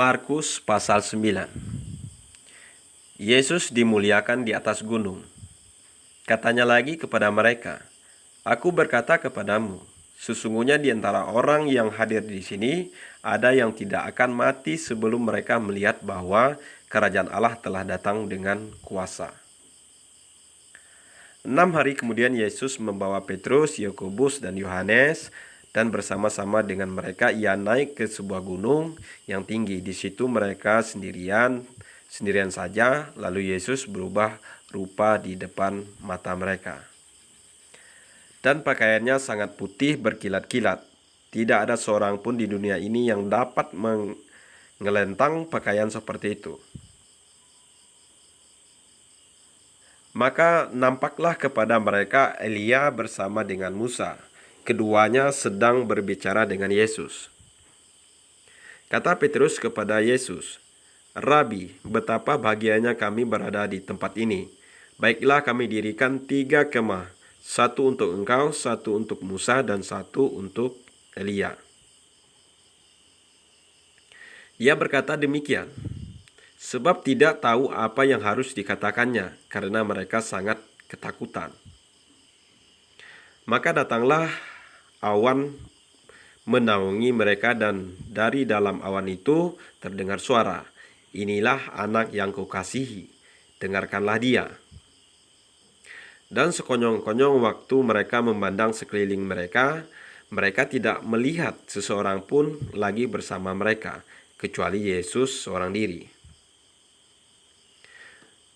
Markus pasal 9. Yesus dimuliakan di atas gunung. Katanya lagi kepada mereka, "Aku berkata kepadamu, sesungguhnya di antara orang yang hadir di sini ada yang tidak akan mati sebelum mereka melihat bahwa kerajaan Allah telah datang dengan kuasa." 6 hari kemudian Yesus membawa Petrus, Yakobus, dan Yohanes, dan bersama-sama dengan mereka ia naik ke sebuah gunung yang tinggi. Di situ mereka sendirian saja, lalu Yesus berubah rupa di depan mata mereka. Dan pakaiannya sangat putih berkilat-kilat. Tidak ada seorang pun di dunia ini yang dapat mengelentang pakaian seperti itu. Maka nampaklah kepada mereka Elia bersama dengan Musa. Keduanya sedang berbicara dengan Yesus. Kata Petrus kepada Yesus, "Rabi, betapa bahagianya kami berada di tempat ini. Baiklah kami dirikan 3 kemah, satu untuk engkau, satu untuk Musa, dan satu untuk Elia." Ia berkata demikian sebab tidak tahu apa yang harus dikatakannya, karena mereka sangat ketakutan. Maka datanglah awan menaungi mereka, dan dari dalam awan itu terdengar suara, "Inilah anak yang kukasihi, dengarkanlah dia." Dan sekonyong-konyong waktu mereka memandang sekeliling mereka, mereka tidak melihat seseorang pun lagi bersama mereka, kecuali Yesus seorang diri.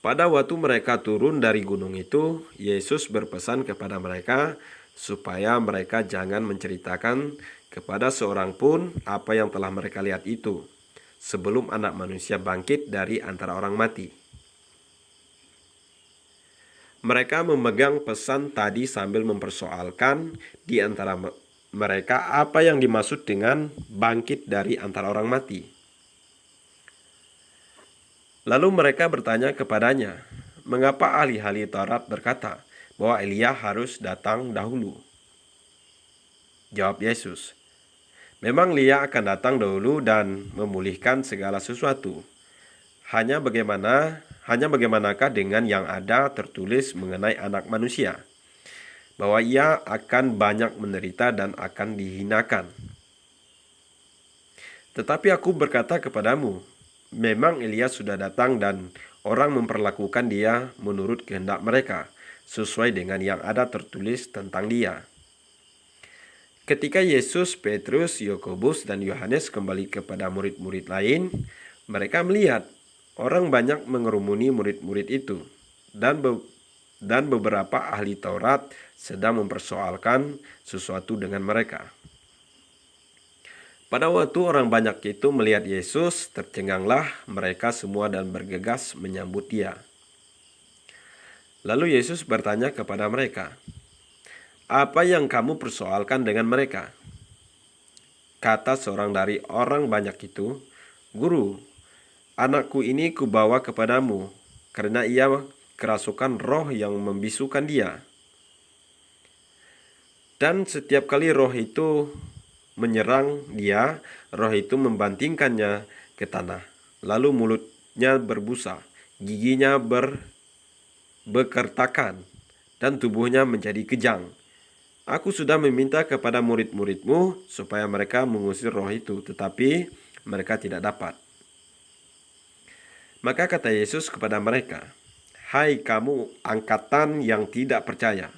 Pada waktu mereka turun dari gunung itu, Yesus berpesan kepada mereka supaya mereka jangan menceritakan kepada seorang pun apa yang telah mereka lihat itu, sebelum Anak Manusia bangkit dari antara orang mati. Mereka memegang pesan tadi sambil mempersoalkan di antara mereka apa yang dimaksud dengan bangkit dari antara orang mati. Lalu mereka bertanya kepadanya, "Mengapa ahli-ahli Taurat berkata bahwa Elia harus datang dahulu?" Jawab Yesus, "Memang Elia akan datang dahulu dan memulihkan segala sesuatu. Hanya bagaimanakah dengan yang ada tertulis mengenai Anak Manusia, bahwa ia akan banyak menderita dan akan dihinakan. Tetapi aku berkata kepadamu, memang Elia sudah datang dan orang memperlakukan dia menurut kehendak mereka, sesuai dengan yang ada tertulis tentang dia." Ketika Yesus, Petrus, Yakobus, dan Yohanes kembali kepada murid-murid lain, mereka melihat orang banyak mengerumuni murid-murid itu, dan beberapa ahli Taurat sedang mempersoalkan sesuatu dengan mereka. Pada waktu orang banyak itu melihat Yesus, tercenganglah mereka semua dan bergegas menyambut dia. Lalu Yesus bertanya kepada mereka, "Apa yang kamu persoalkan dengan mereka?" Kata seorang dari orang banyak itu, "Guru, anakku ini kubawa kepadamu, karena ia kerasukan roh yang membisukan dia. Dan setiap kali roh itu menyerang dia, roh itu membantingkannya ke tanah. Lalu mulutnya berbusa, giginya bekertakan, dan tubuhnya menjadi kejang. Aku sudah meminta kepada murid-muridmu supaya mereka mengusir roh itu, tetapi mereka tidak dapat." Maka kata Yesus kepada mereka, "Hai kamu angkatan yang tidak percaya,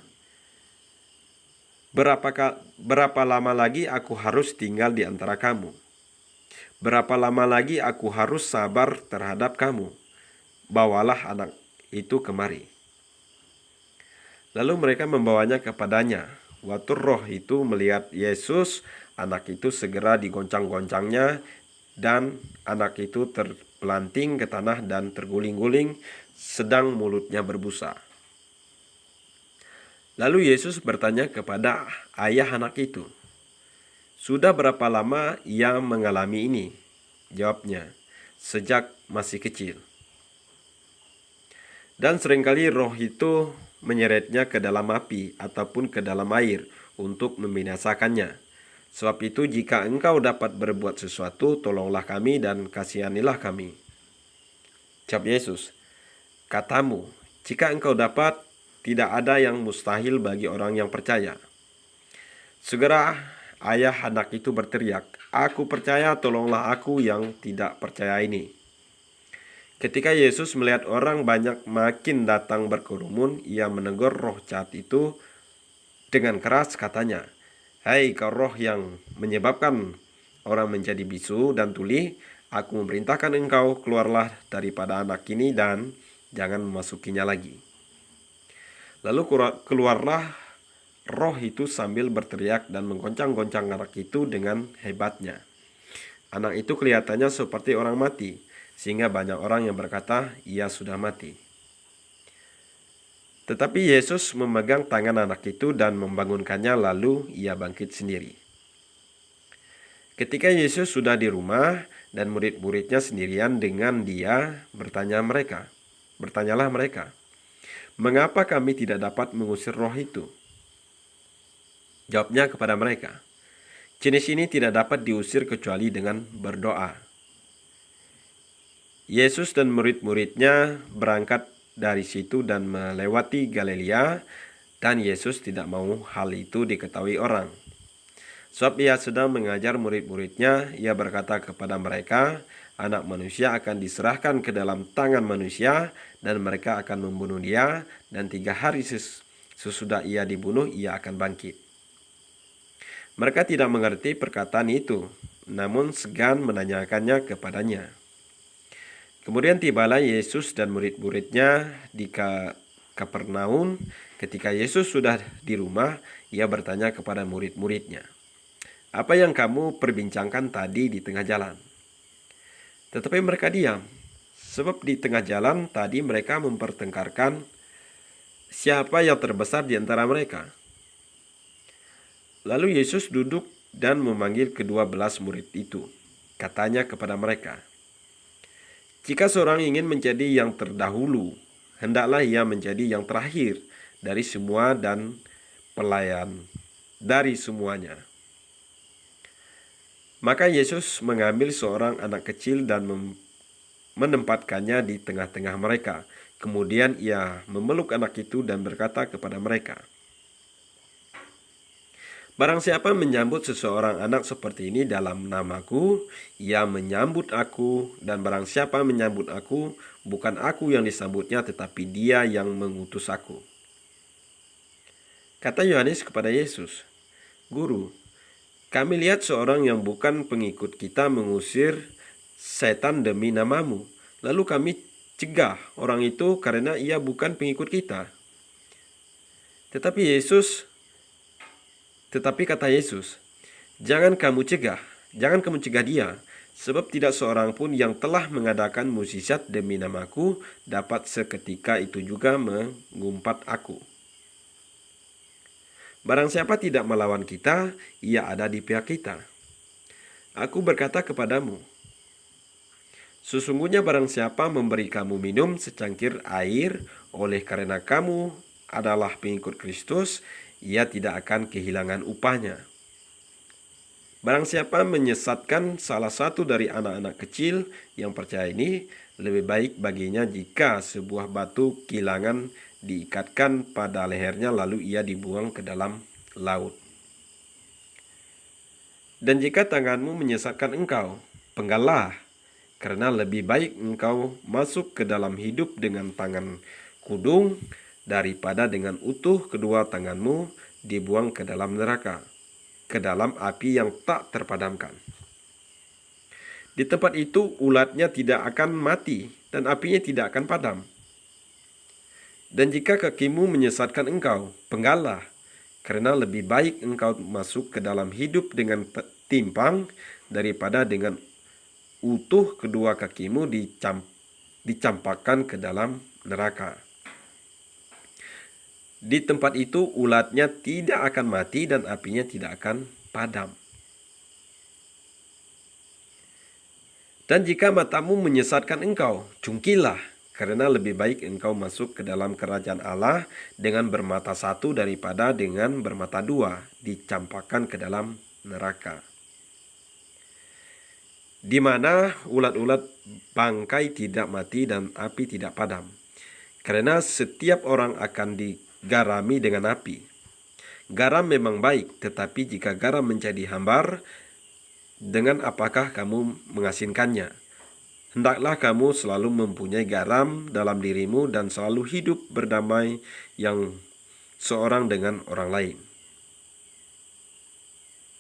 berapa lama lagi aku harus tinggal di antara kamu? Berapa lama lagi aku harus sabar terhadap kamu? Bawalah anak itu kemari." Lalu mereka membawanya kepadanya. Waktu roh itu melihat Yesus, anak itu segera digoncang-goncangnya, dan anak itu terpelanting ke tanah dan terguling-guling, sedang mulutnya berbusa. Lalu Yesus bertanya kepada ayah anak itu, "Sudah berapa lama ia mengalami ini?" Jawabnya, "Sejak masih kecil. Dan seringkali roh itu menyeretnya ke dalam api ataupun ke dalam air untuk membinasakannya. Sebab itu jika engkau dapat berbuat sesuatu, tolonglah kami dan kasihanilah kami. Jawab Yesus, katamu, jika engkau dapat, tidak ada yang mustahil bagi orang yang percaya. Segera ayah anak itu berteriak, aku percaya, tolonglah aku yang tidak percaya ini. Ketika Yesus melihat orang banyak makin datang berkerumun, ia menegur roh jahat itu dengan keras, katanya, hai kau roh yang menyebabkan orang menjadi bisu dan tuli, aku memerintahkan engkau keluarlah daripada anak ini dan jangan memasukinya lagi. Lalu keluarlah roh itu sambil berteriak dan menggoncang-goncang anak itu dengan hebatnya. Anak itu kelihatannya seperti orang mati, sehingga banyak orang yang berkata, ia sudah mati. Tetapi Yesus memegang tangan anak itu dan membangunkannya, lalu ia bangkit sendiri. Ketika Yesus sudah di rumah dan murid-muridnya sendirian dengan dia, bertanyalah mereka, mengapa kami tidak dapat mengusir roh itu? Jawabnya kepada mereka, jenis ini tidak dapat diusir kecuali dengan berdoa. Yesus dan murid-muridnya berangkat dari situ dan melewati Galilea, dan Yesus tidak mau hal itu diketahui orang. Sebab ia sedang mengajar murid-muridnya, ia berkata kepada mereka, anak manusia akan diserahkan ke dalam tangan manusia, dan mereka akan membunuh dia, dan 3 hari sesudah ia dibunuh, ia akan bangkit. Mereka tidak mengerti perkataan itu, namun segan menanyakannya kepadanya. Kemudian tibalah Yesus dan murid-muridnya di Kapernaum. Ketika Yesus sudah di rumah, ia bertanya kepada murid-muridnya, apa yang kamu perbincangkan tadi di tengah jalan? Tetapi mereka diam, sebab di tengah jalan tadi mereka mempertengkarkan siapa yang terbesar di antara mereka. Lalu Yesus duduk dan memanggil ke-12 murid itu. Katanya kepada mereka, jika seorang ingin menjadi yang terdahulu, hendaklah ia menjadi yang terakhir dari semua dan pelayan dari semuanya. Maka Yesus mengambil seorang anak kecil dan menempatkannya di tengah-tengah mereka. Kemudian ia memeluk anak itu dan berkata kepada mereka, barang siapa menyambut seseorang anak seperti ini dalam namaku, ia menyambut aku, dan barang siapa menyambut aku, bukan aku yang disambutnya, tetapi dia yang mengutus aku. Kata Yohanes kepada Yesus, Guru, kami lihat seorang yang bukan pengikut kita mengusir setan demi namamu, lalu kami cegah orang itu karena ia bukan pengikut kita. Tetapi kata Yesus, jangan kamu cegah dia, sebab tidak seorang pun yang telah mengadakan mukjizat demi namaku dapat seketika itu juga mengumpat aku. Barang siapa tidak melawan kita, ia ada di pihak kita. Aku berkata kepadamu, sesungguhnya barang siapa memberi kamu minum secangkir air oleh karena kamu adalah pengikut Kristus, ia tidak akan kehilangan upahnya. Barang siapa menyesatkan salah satu dari anak-anak kecil yang percaya ini, lebih baik baginya jika sebuah batu kilangan diikatkan pada lehernya lalu ia dibuang ke dalam laut. Dan jika tanganmu menyesatkan engkau, penggallah, karena lebih baik engkau masuk ke dalam hidup dengan tangan kudung daripada dengan utuh kedua tanganmu dibuang ke dalam neraka, ke dalam api yang tak terpadamkan. Di tempat itu ulatnya tidak akan mati dan apinya tidak akan padam. Dan jika kakimu menyesatkan engkau, penggallah, karena lebih baik engkau masuk ke dalam hidup dengan timpang daripada dengan utuh kedua kakimu dicampakkan ke dalam neraka. Di tempat itu ulatnya tidak akan mati dan apinya tidak akan padam. Dan jika matamu menyesatkan engkau, cungkilah, karena lebih baik engkau masuk ke dalam kerajaan Allah dengan bermata satu daripada dengan bermata dua dicampakkan ke dalam neraka, di mana ulat-ulat bangkai tidak mati dan api tidak padam. Karena setiap orang akan digarami dengan api. Garam memang baik, tetapi jika garam menjadi hambar, dengan apakah kamu mengasinkannya? Hendaklah kamu selalu mempunyai garam dalam dirimu dan selalu hidup berdamai yang seorang dengan orang lain.